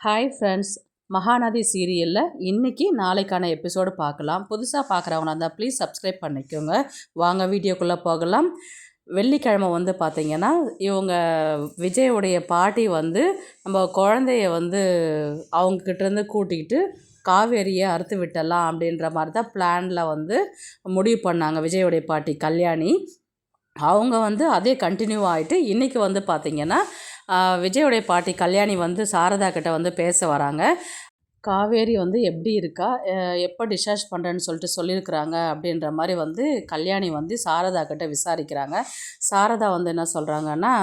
Hi friends, Mahanadi சீரியலில் இன்றைக்கி நாளைக்கான எபிசோடு பார்க்கலாம். புதுசாக பார்க்குறவங்களா இருந்தால் ப்ளீஸ் சப்ஸ்கிரைப் பண்ணிக்கோங்க. வாங்க வீடியோக்குள்ளே போகலாம். வெள்ளிக்கிழமை பார்த்திங்கன்னா இவங்க விஜயோடைய பாட்டி நம்ம குழந்தைய அவங்கக்கிட்டேருந்து கூட்டிக்கிட்டு காவேரியை அறுத்து விட்டலாம் அப்படின்ற மாதிரி தான் பிளானில் முடிவு பண்ணாங்க. விஜயோடைய பாட்டி கல்யாணி அவங்க அதே கண்டினியூ ஆகிட்டு இன்றைக்கி பார்த்திங்கன்னா விஜயோடைய பாட்டி கல்யாணி சாரதா கிட்ட பேச வராங்க. காவேரி எப்படி இருக்கா, எப்போ டிஸ்சார்ஜ் பண்ணுறேன்னு சொல்லியிருக்கிறாங்க அப்படின்ற மாதிரி கல்யாணி சாரதா கிட்ட விசாரிக்கிறாங்க. சாரதா என்ன சொல்கிறாங்கன்னா,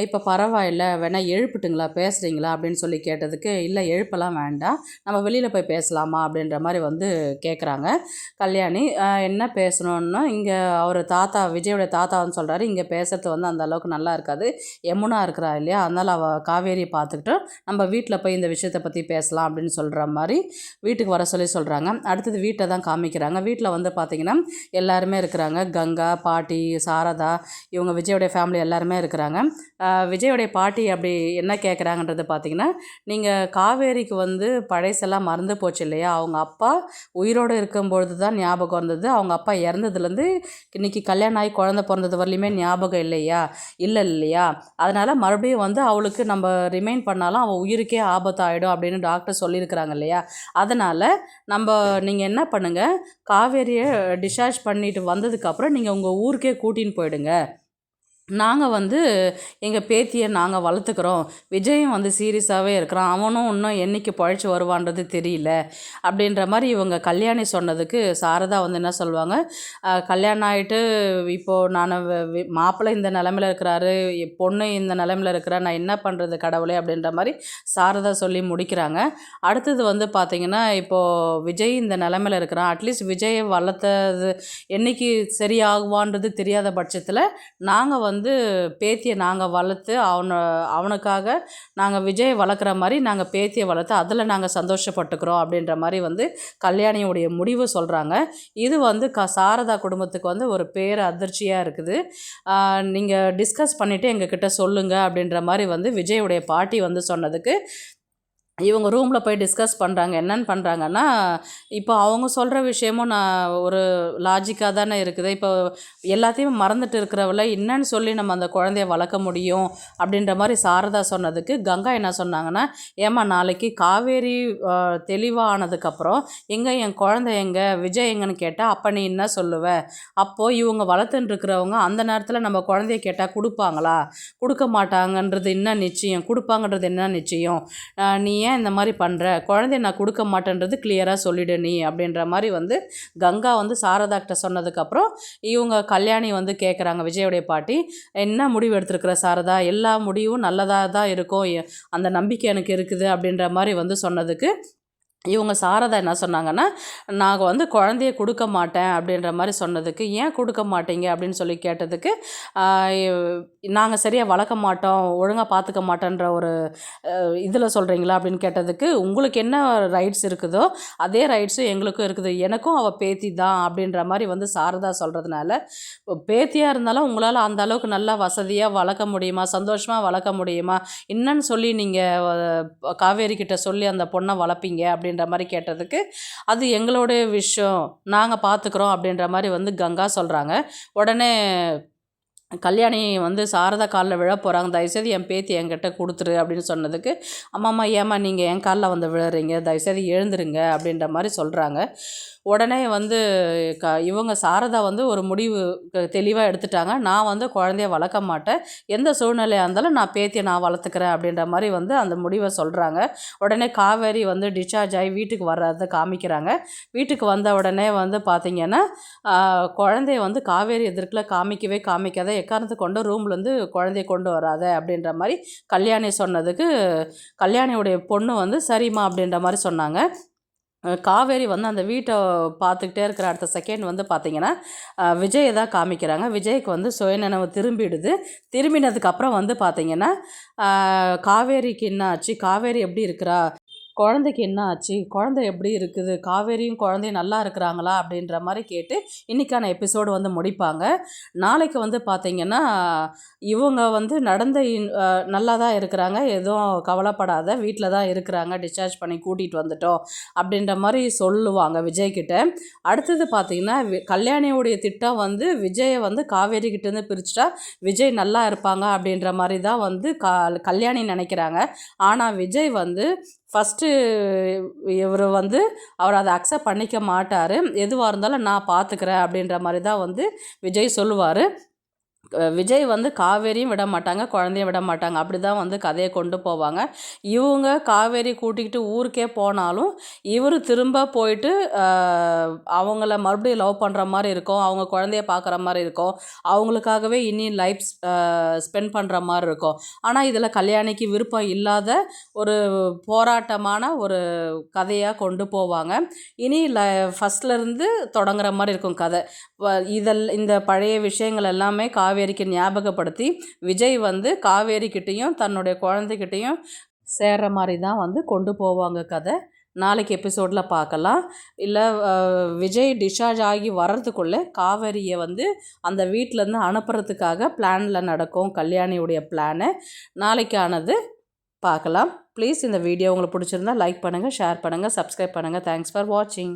இப்போ பரவாயில்ல, வேணால் எழுப்பிட்டுங்களா, பேசுகிறீங்களா அப்படின்னு சொல்லி கேட்டதுக்கு, இல்லை எழுப்பலாம் வேண்டாம், நம்ம வெளியில் போய் பேசலாமா அப்படின்ற மாதிரி கேட்குறாங்க. கல்யாணி என்ன பேசணுன்னா, இங்கே அவர் தாத்தா விஜயோடைய தாத்தான்னு சொல்கிறாரு, இங்கே பேசுகிறது அந்த அளவுக்கு நல்லா இருக்காது, யமுனா இருக்கிறா இல்லையா, அதனால் அவள் காவேரியை பார்த்துக்கிட்டு நம்ம வீட்டில் போய் இந்த விஷயத்தை பற்றி பேசலாம் அப்படின்னு சொல்கிற மாதிரி வீட்டுக்கு வர சொல்கிறாங்க. அடுத்தது வீட்டை தான் காமிக்கிறாங்க. வீட்டில் பார்த்திங்கன்னா எல்லாருமே இருக்கிறாங்க. கங்கா, பாட்டி, சாரதா, இவங்க விஜயோடைய ஃபேமிலி எல்லாருமே இருக்கிறாங்க. விஜயோடைய பாட்டி அப்படி என்ன கேட்குறாங்கன்றது பார்த்திங்கன்னா, நீங்கள் காவேரிக்கு பழசெல்லாம் மறந்து போச்சு இல்லையா, அவங்க அப்பா உயிரோடு இருக்கும்பொழுது தான் ஞாபகம் இருந்தது, அவங்க அப்பா இறந்ததுலேருந்து இன்றைக்கி கல்யாணம் ஆகி குழந்தை பிறந்தது வரலையுமே ஞாபகம் இல்லையா, அதனால் மறுபடியும் அவளுக்கு நம்ம ரிமைண்ட் பண்ணாலும் அவள் உயிருக்கே ஆபத்து ஆகிடும் அப்படின்னு டாக்டர் சொல்லியிருக்கிறாங்க இல்லையா, அதனால் நீங்கள் என்ன பண்ணுங்கள், காவேரியை டிஸ்சார்ஜ் பண்ணிட்டு வந்ததுக்கப்புறம் நீங்கள் உங்கள் ஊருக்கே கூட்டின்னு போயிடுங்க, நாங்கள் எங்கள் பேத்தியை நாங்கள் வளர்த்துக்கிறோம், விஜயும் சீரியஸாகவே இருக்கிறான், அவனும் இன்னும் என்றைக்கு பழைச்சி வருவான்றது தெரியல அப்படின்ற மாதிரி இவங்க கல்யாணி சொன்னதுக்கு சாரதா என்ன சொல்லுவாங்க, கல்யாணம் ஆகிட்டு இப்போது நான் மாப்பிள்ளை இந்த நிலமையில் இருக்கிறாரு, பொண்ணு இந்த நிலமையில் இருக்கிறா, நான் என்ன பண்ணுறது கடவுளே அப்படின்ற மாதிரி சாரதா சொல்லி முடிக்கிறாங்க. அடுத்தது பார்த்திங்கன்னா, இப்போது விஜய் இந்த நிலமையில் இருக்கிறான், அட்லீஸ்ட் விஜயை வளர்த்தது என்றைக்கு சரியாகுவான்றது தெரியாத பட்சத்தில் நாங்கள் பேத்தியை நாங்கள் வளர்த்து அவனுக்காக நாங்கள் விஜயை வளர்க்குற மாதிரி நாங்கள் பேத்தியை வளர்த்து அதில் நாங்கள் சந்தோஷப்பட்டுக்கிறோம் அப்படின்ற மாதிரி கல்யாணியுடைய முடிவு சொல்கிறாங்க. இது சாரதா குடும்பத்துக்கு ஒரு பேர் அதிர்ச்சியாக இருக்குது. நீங்கள் டிஸ்கஸ் பண்ணிவிட்டு எங்ககிட்ட சொல்லுங்கள் அப்படின்ற மாதிரி விஜயுடைய பாட்டி சொன்னதுக்கு இவங்க ரூமில் போய் டிஸ்கஸ் பண்ணுறாங்க. என்னென்னு பண்ணுறாங்கன்னா, இப்போ அவங்க சொல்கிற விஷயமும் நான் ஒரு லாஜிக்காக தானே இருக்குது, இப்போ எல்லாத்தையும் மறந்துட்டு இருக்கிறவள என்னன்னு சொல்லி நம்ம அந்த குழந்தைய வளர்க்க முடியும் அப்படின்ற மாதிரி சாரதா சொன்னதுக்கு கங்கா என்ன சொன்னாங்கன்னா, ஏமா நாளைக்கு காவேரி தெளிவானதுக்கப்புறம் என் குழந்தை விஜய் எங்கன்னு கேட்டால் அப்போ நீ என்ன சொல்லுவ, அப்போது இவங்க வளர்த்துன்னு இருக்கிறவங்க அந்த நேரத்தில் நம்ம குழந்தைய கேட்டால் கொடுப்பாங்களா, கொடுக்க மாட்டாங்கன்றது என்ன நிச்சயம், கொடுப்பாங்கன்றது என்ன நிச்சயம், நீ ஏன் இந்த மாதிரி பண்ணுற, குழந்தைய நான் கொடுக்க மாட்டேன்றது கிளியராக சொல்லிடு நீ அப்படின்ற மாதிரி கங்கா சாரதாக்கிட்ட சொன்னதுக்கப்புறம் இவங்க கல்யாணி கேட்குறாங்க. விஜயோடைய பாட்டி, என்ன முடிவு எடுத்துருக்குற சாரதா, எல்லா முடிவும் நல்லதாக தான் இருக்கும், அந்த நம்பிக்கை எனக்கு இருக்குது அப்படின்ற மாதிரி சொன்னதுக்கு இவங்க சாரதா என்ன சொன்னாங்கன்னா, நாங்கள் குழந்தைய கொடுக்க மாட்டேன் அப்படின்ற மாதிரி சொன்னதுக்கு, ஏன் கொடுக்க மாட்டீங்க அப்படின்னு சொல்லி கேட்டதுக்கு, நாங்கள் சரியாக வளர்க்க மாட்டோம், ஒழுங்காக பார்த்துக்க மாட்டேன்ற ஒரு இதில் சொல்கிறீங்களா அப்படின்னு கேட்டதுக்கு, உங்களுக்கு என்ன ரைட்ஸ் இருக்குதோ அதே ரைட்ஸும் எங்களுக்கும் இருக்குது, எனக்கும் அவள் பேத்தி தான் அப்படின்ற மாதிரி சாரதா சொல்கிறதுனால, பேத்தியாக இருந்தாலும் உங்களால் அந்த அளவுக்கு நல்லா வசதியாக வளர்க்க முடியுமா, சந்தோஷமாக வளர்க்க முடியுமா, என்னன்னு சொல்லி நீங்கள் காவேரி கிட்ட சொல்லி அந்த பொண்ணை வளர்ப்பீங்க அப்படின்ற மாதிரி கேட்டதுக்கு, அது எங்களுடைய விஷயம், நாங்கள் பார்த்துக்குறோம் அப்படின்ற மாதிரி கங்கா சொல்கிறாங்க. உடனே கல்யாணி சாரதா காலில் விழ போகிறாங்க, தயவுசெய்து என் பேத்தி என்கிட்ட கொடுத்துரு அப்படின்னு சொன்னதுக்கு, அம்மாம்மா ஏம்மா நீங்கள் என் காலில் விழுறீங்க, தயவுசெய்து எழுந்துருங்க அப்படின்ற மாதிரி சொல்கிறாங்க. உடனே இவங்க சாரதா ஒரு முடிவு தெளிவாக எடுத்துட்டாங்க, நான் குழந்தைய வளர்க்க மாட்டேன், எந்த சூழ்நிலையாக இருந்தாலும் நான் பேத்தியை நான் வளர்த்துக்கிறேன் அப்படின்ற மாதிரி அந்த முடிவை சொல்கிறாங்க. உடனே காவேரி டிஸ்சார்ஜ் ஆகி வீட்டுக்கு வர்றதை காமிக்கிறாங்க. வீட்டுக்கு வந்த உடனே பார்த்திங்கன்னா, குழந்தைய காவேரி எதிர்க்கில் காமிக்காத, எக்காரணத்தை கொண்டு ரூம்லேருந்து குழந்தைய கொண்டு வராத அப்படின்ற மாதிரி கல்யாணி சொன்னதுக்கு, கல்யாணியுடைய பொண்ணு சரிம்மா அப்படின்ற மாதிரி சொன்னாங்க. காவேரி அந்த வீட்டை பார்த்துக்கிட்டே இருக்கிற அடுத்த செகண்ட் பார்த்திங்கன்னா விஜயை தான் காமிக்கிறாங்க. விஜய்க்கு சுயநினைவு திரும்பிடுது. திரும்பினதுக்கப்புறம் பார்த்திங்கன்னா, காவேரிக்கு என்ன ஆச்சு, காவேரி எப்படி இருக்கிறா, குழந்தைக்கு என்ன ஆச்சு, குழந்தை எப்படி இருக்குது, காவேரியும் குழந்தையும் நல்லா இருக்கிறாங்களா அப்படின்ற மாதிரி கேட்டு இன்றைக்கான எபிசோடு வந்து முடிப்பாங்க. நாளைக்கு வந்து பார்த்திங்கன்னா இவங்க வந்து நல்லா தான் இருக்கிறாங்க, எதுவும் கவலைப்படாத, வீட்டில் தான் இருக்கிறாங்க, டிஸ்சார்ஜ் பண்ணி கூட்டிகிட்டு வந்துட்டோம் அப்படின்ற மாதிரி சொல்லுவாங்க விஜய்கிட்ட. அடுத்தது பார்த்திங்கன்னா கல்யாணியோடைய திட்டம் வந்து விஜயை வந்து காவேரி கிட்டேருந்து பிரிச்சுட்டா விஜய் நல்லா இருப்பாங்க அப்படின்ற மாதிரி தான் வந்து கல்யாணி நினைக்கிறாங்க. ஆனால் விஜய் வந்து ஃபஸ்ட்டு இவர் வந்து அவர் அதை அக்செப்ட் பண்ணிக்க மாட்டார். எதுவாக இருந்தாலும் நான் பார்த்துக்கிறேன் அப்படின்ற மாதிரி தான் வந்து விஜய் சொல்லுவார். விஜய் வந்து காவேரியும் விட மாட்டாங்க, குழந்தையும் விட மாட்டாங்க. அப்படி தான் வந்து கதையை கொண்டு போவாங்க. இவங்க காவேரி கூட்டிக்கிட்டு ஊருக்கே போனாலும் இவர் திரும்ப போயிட்டு அவங்கள மறுபடியும் லவ் பண்ணுற மாதிரி இருக்கும், அவங்க குழந்தைய பார்க்குற மாதிரி இருக்கும், அவங்களுக்காகவே இனி லைஃப் ஸ்பெண்ட் பண்ணுற மாதிரி இருக்கும். ஆனால் இதில் கல்யாணிக்கு விருப்பம் இல்லாத ஒரு போராட்டமான ஒரு கதையாக கொண்டு போவாங்க. இனி ஃபஸ்ட்லேருந்து தொடங்குற மாதிரி இருக்கும் கதை. இந்த பழைய விஷயங்கள் எல்லாமே காவேரிக்கு ஞாபகப்படுத்தி விஜய் வந்து காவேரிக்கிட்டேயும் தன்னுடைய குழந்தைகிட்டையும் சேர்ற மாதிரி தான் வந்து கொண்டு போவாங்க கதை. நாளைக்கு எபிசோடில் பார்க்கலாம். இல்லை விஜய் டிஸ்சார்ஜ் ஆகி வர்றதுக்குள்ளே காவேரியை வந்து அந்த வீட்டிலேருந்து அனுப்புறதுக்காக பிளானில் நடக்கும் கல்யாணியுடைய பிளானு. நாளைக்கானது பார்க்கலாம். ப்ளீஸ் இந்த வீடியோ உங்களுக்கு பிடிச்சிருந்தா லைக் பண்ணுங்கள், ஷேர் பண்ணுங்கள், சப்ஸ்கிரைப் பண்ணுங்கள். தேங்க்ஸ் ஃபார் வாட்சிங்.